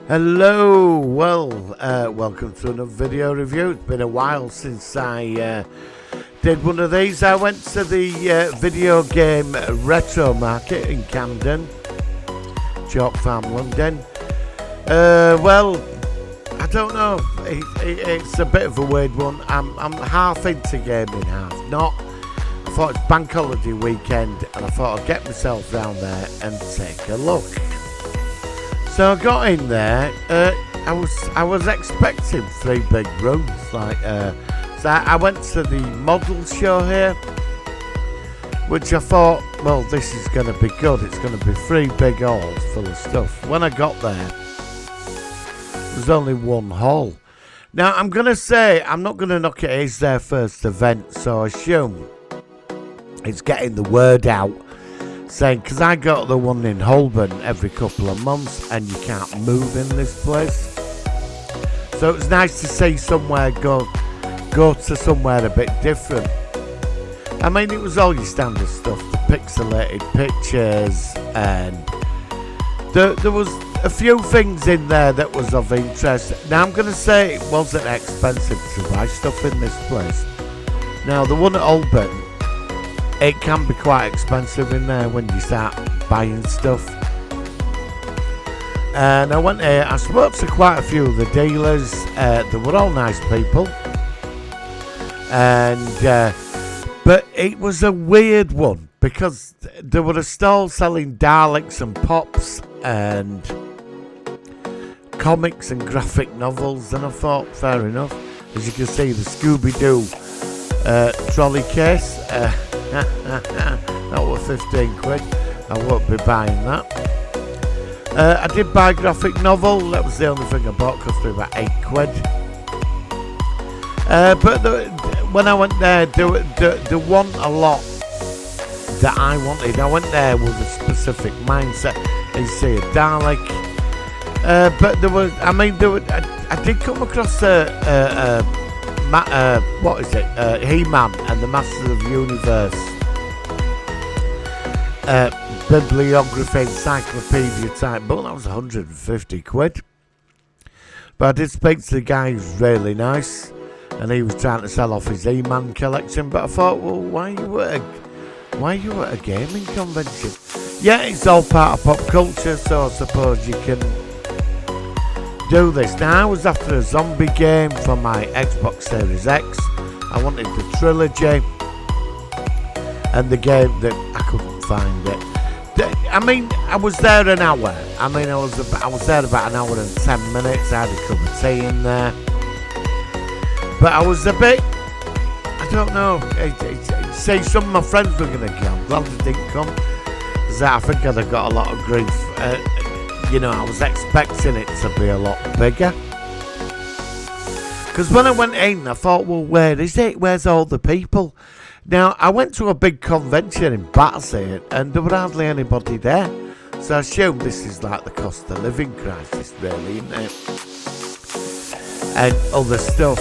Hello, welcome to another video review. It's been a while since I did one of these. I went to the video game retro market in Camden, Chalk Farm, London. I don't know, it's a bit of a weird one. I'm half into gaming, half not. I thought it's bank holiday weekend and I thought I'd get myself round there and take a look. So I got in there. I was expecting 3 big rooms. So I went to the model show here, which I thought, well, this is going to be good. It's going to be 3 big halls full of stuff. When I got there, there's only one hall. Now I'm going to say, I'm not going to knock it. It's their first event, so I assume it's getting the word out. Saying, because I got the one in Holborn every couple of months and you can't move in this place, so it's nice to see somewhere go to somewhere a bit different. I mean, it was all your standard stuff, the pixelated pictures, and there was a few things in there that was of interest. Now I'm going to say it wasn't expensive to buy stuff in this place. Now the one at Holborn, it can be quite expensive in there when you start buying stuff. And I went there, I spoke to quite a few of the dealers. They were all nice people. And but it was a weird one because there were a stall selling Daleks and Pops and comics and graphic novels, and I thought, fair enough. As you can see, the Scooby-Doo trolley case. That was 15 quid. I won't be buying that. I did buy a graphic novel. That was the only thing I bought. Cost me about 8 quid. When I went there, there wasn't a lot that I wanted. I went there with a specific mindset. You see a Dalek. But there was, I mean, I did come across what is it? He-Man and the Masters of the Universe bibliography, encyclopedia type book. That was 150 quid. But I did speak to the guy who's really nice, and he was trying to sell off his He-Man collection. But I thought, well, why are you at a gaming convention? Yeah, it's all part of pop culture, so I suppose you can do this. Now I was after a zombie game for my Xbox Series X. I wanted the trilogy, and the game that I couldn't find it. I mean, I was there an hour. I mean, I was there about an hour and 10 minutes. I had a cup of tea in there, but I was a bit, I don't know. Say some of my friends were going to come. I'm glad they didn't come, because I think I'd have got a lot of grief. You know, I was expecting it to be a lot bigger. Because when I went in, I thought, well, where is it? Where's all the people? Now, I went to a big convention in Battersea, and there were hardly anybody there. So I assume this is like the cost of living crisis, really, isn't it? And other stuff.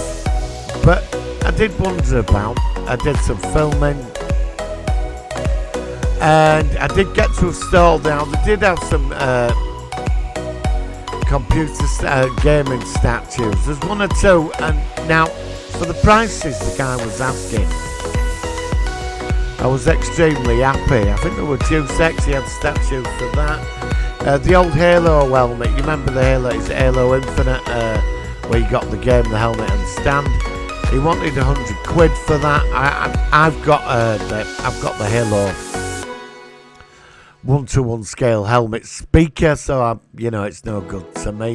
But I did wander about. I did some filming. And I did get to a stall now. They did have some computer gaming statues. There's 1 or 2, and now for the prices the guy was asking, I was extremely happy. I think they were too sexy. He had statues for that. The old Halo helmet, you remember the Halo? It's Halo Infinite, where you got the game, the helmet and the stand. He wanted 100 quid for that. I've got the Halo 1-to-1 scale helmet speaker, so it's no good to me.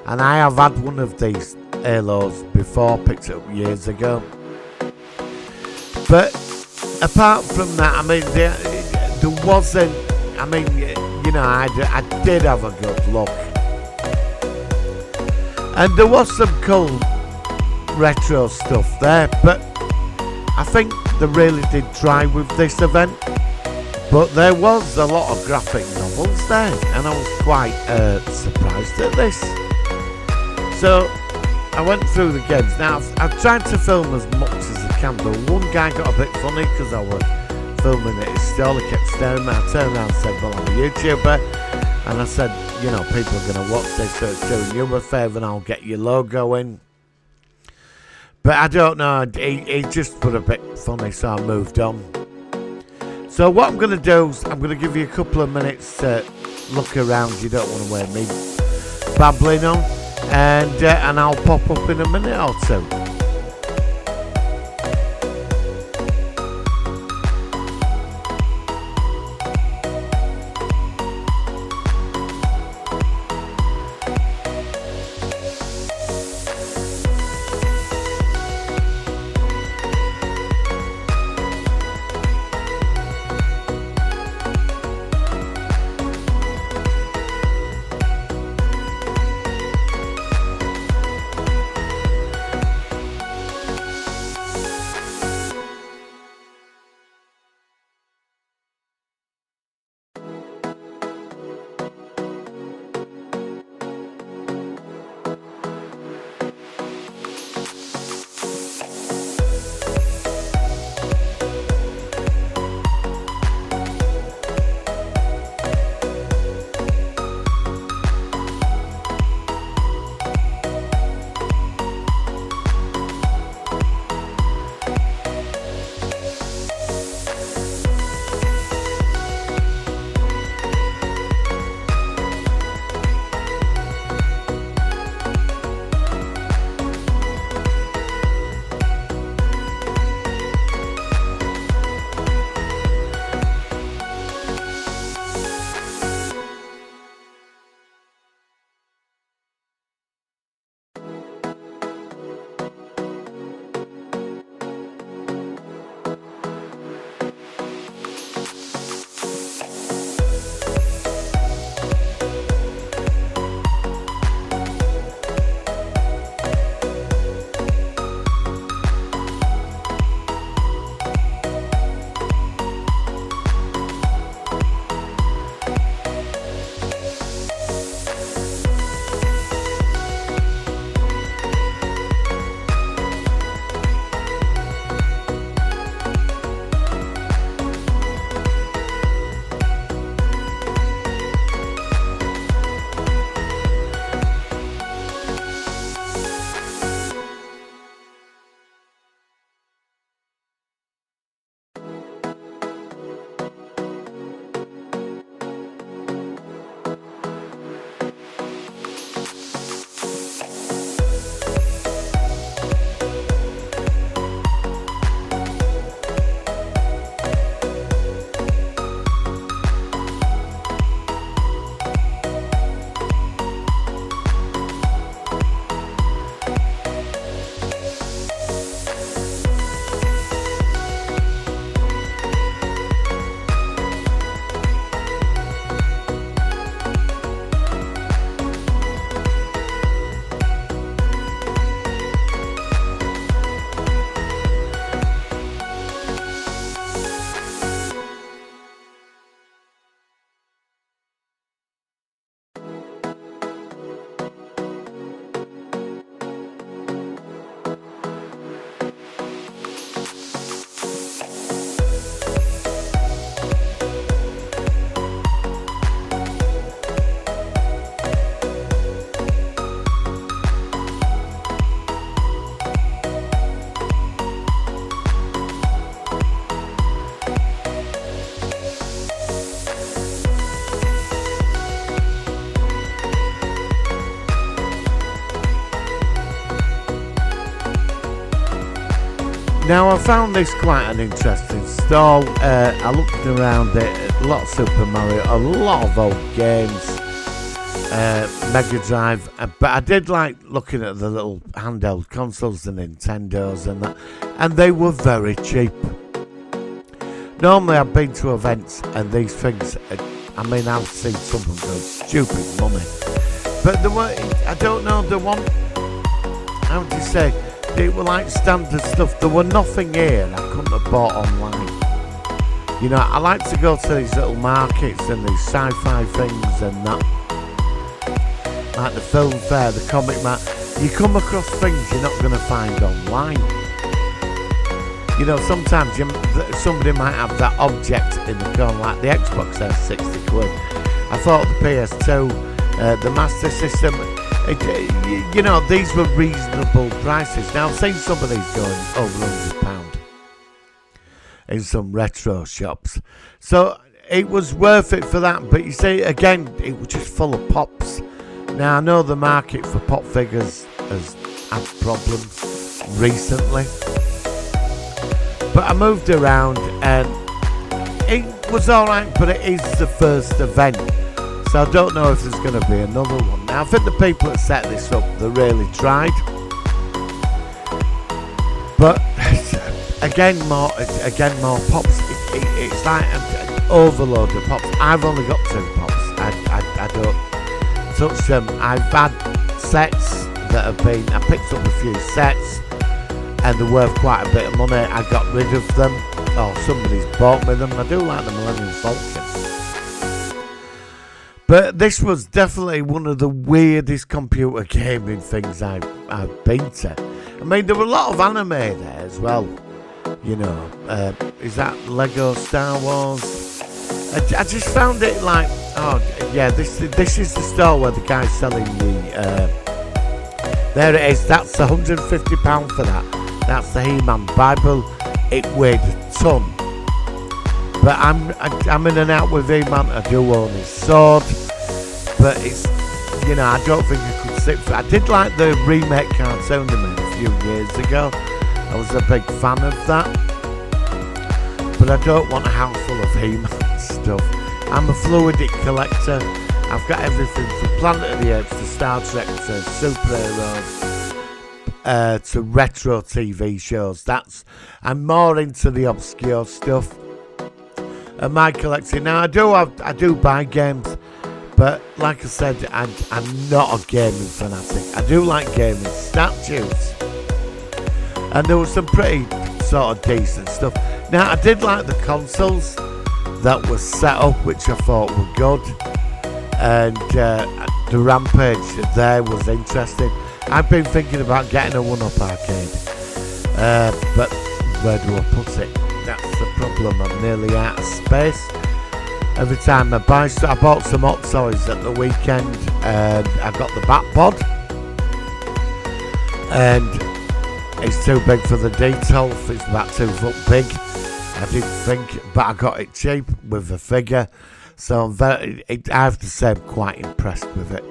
And I have had one of these Halos before, picked it up years ago. But apart from that, I mean, there wasn't, I mean, I did have a good look. And there was some cool retro stuff there, but I think they really did try with this event. But there was a lot of graphic novels there, and I was quite surprised at this. So I went through the games. Now I've tried to film as much as I can, but one guy got a bit funny because I was filming at his stall. He kept staring at me. I turned around and said, well, I'm a YouTuber. And I said, you know, people are going to watch this, so it's doing you a favour and I'll get your logo in. But I don't know, he just put a bit funny, so I moved on. So what I'm going to do is I'm going to give you a couple of minutes to look around. You don't want to wear me babbling on. And I'll pop up in a minute or two. Now I found this quite an interesting stall. I looked around it, a lot of Super Mario, a lot of old games, Mega Drive, but I did like looking at the little handheld consoles, the Nintendos and that, and they were very cheap. Normally I've been to events and these things, I mean I've seen some of them go stupid money, but the one, I don't know, the one, how would you say, they were like standard stuff. There were nothing here I couldn't have bought online. You know, I like to go to these little markets and these sci-fi things and that, like the film fair, the comic market. You come across things you're not going to find online. You know, sometimes somebody might have that object in the corner, like the Xbox has 60 quid. I thought the PS2, the Master System, you know, these were reasonable prices. Now I've seen some of these going over £100 in some retro shops, so it was worth it for that. But you see, again, it was just full of pops. Now I know the market for pop figures has had problems recently, but I moved around and it was alright, but it is the first event, so I don't know if there's going to be another one. Now I think the people that set this up, they really tried, but again more pops. It's like an overload of pops. I've only got 2 pops. I don't touch them. I've had sets that have been, I picked up a few sets and they're worth quite a bit of money. I got rid of them, or somebody's bought me them. I do like the Millennium Falcon, but this was definitely one of the weirdest computer gaming things I've been to. I mean, there were a lot of anime there as well, you know. Is that Lego Star Wars? I just found it like, oh yeah, this is the store where the guy's selling the there it is. That's £150 for that. That's the He-Man Bible. It weighed a ton. But I'm in and out with He-Man. I do own his sword, but it's, you know, I don't think I could sit for. I did like the remake cartoon they made a few years ago. I was a big fan of that, but I don't want a house full of He-Man stuff. I'm a fluidic collector. I've got everything from Planet of the Apes to Star Trek to superheroes to retro TV shows. I'm more into the obscure stuff. And my collecting now, I do buy games, but like I said, I'm not a gaming fanatic. I do like gaming statues, and there was some pretty sort of decent stuff. Now I did like the consoles that were set up, which I thought were good. And the Rampage there was interesting. I've been thinking about getting a 1-up arcade, but where do I put it? That's the problem. I'm nearly out of space. Every time I buy stuff, I bought some Hot Toys at the weekend, and I got the Batpod, and it's too big for the detail. It's about 2 foot big. I didn't think, but I got it cheap with the figure. So I have to say I'm quite impressed with it.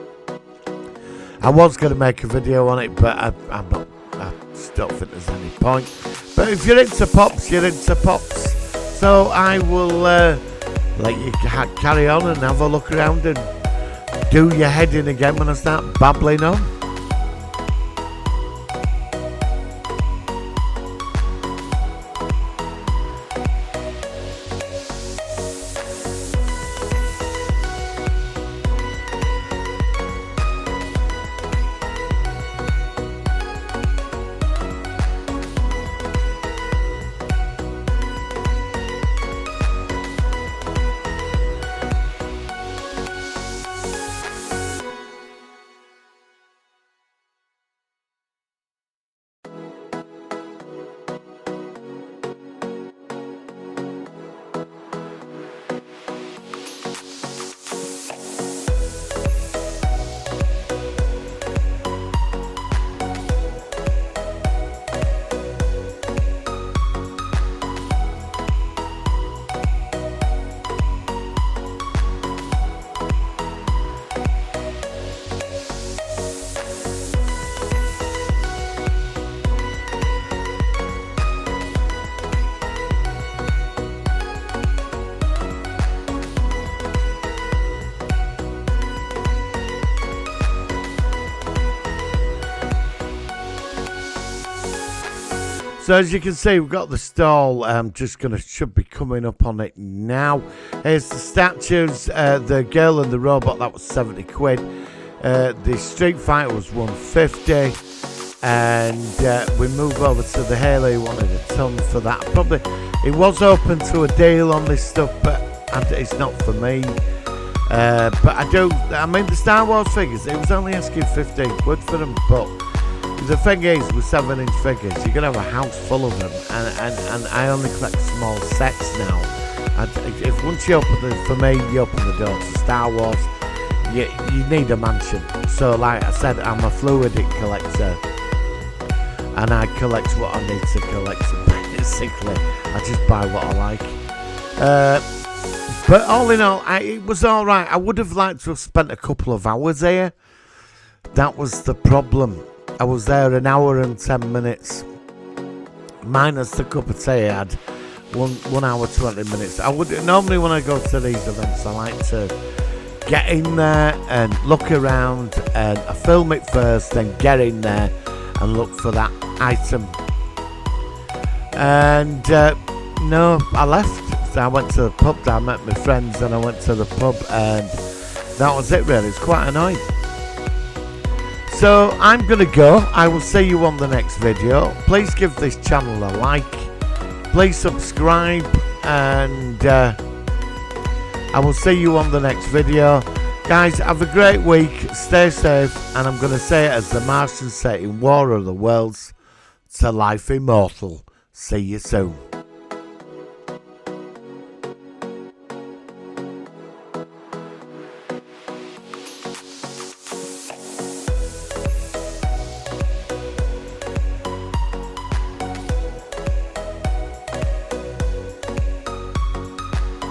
I was going to make a video on it, but I'm not. I just don't think there's any point. But if you're into pops, you're into pops. So I will let you carry on and have a look around and do your head in again when I start babbling on. So as you can see, we've got the stall. Should be coming up on it now. Here's the statues. The girl and the robot, that was 70 quid. The Street Fighter was 150. And we move over to the Halo. He wanted a ton for that. Probably it was open to a deal on this stuff, but it's not for me. But I mean the Star Wars figures, it was only asking 15 quid for them, but the thing is, with 7-inch figures, you're going to have a house full of them, and I only collect small sets now. If once you open for me, you open the door to Star Wars, you need a mansion. So like I said, I'm a fluidic collector, and I collect what I need to collect. Basically, I just buy what I like. But all in all, it was all right. I would have liked to have spent a couple of hours here. That was the problem. I was there an hour and 10 minutes, minus the cup of tea I had. 1 hour 20 minutes. I would normally, when I go to these events, I like to get in there and look around, and I film it first, then get in there and look for that item. And no, I left. So I went to the pub. I met my friends, and I went to the pub, and that was it. Really, it's quite annoying. So I'm gonna go. I will see you on the next video. Please give this channel a like. Please subscribe, and I will see you on the next video. Guys, have a great week. Stay safe, and I'm going to say it as the Martians say in War of the Worlds, to life immortal. See you soon.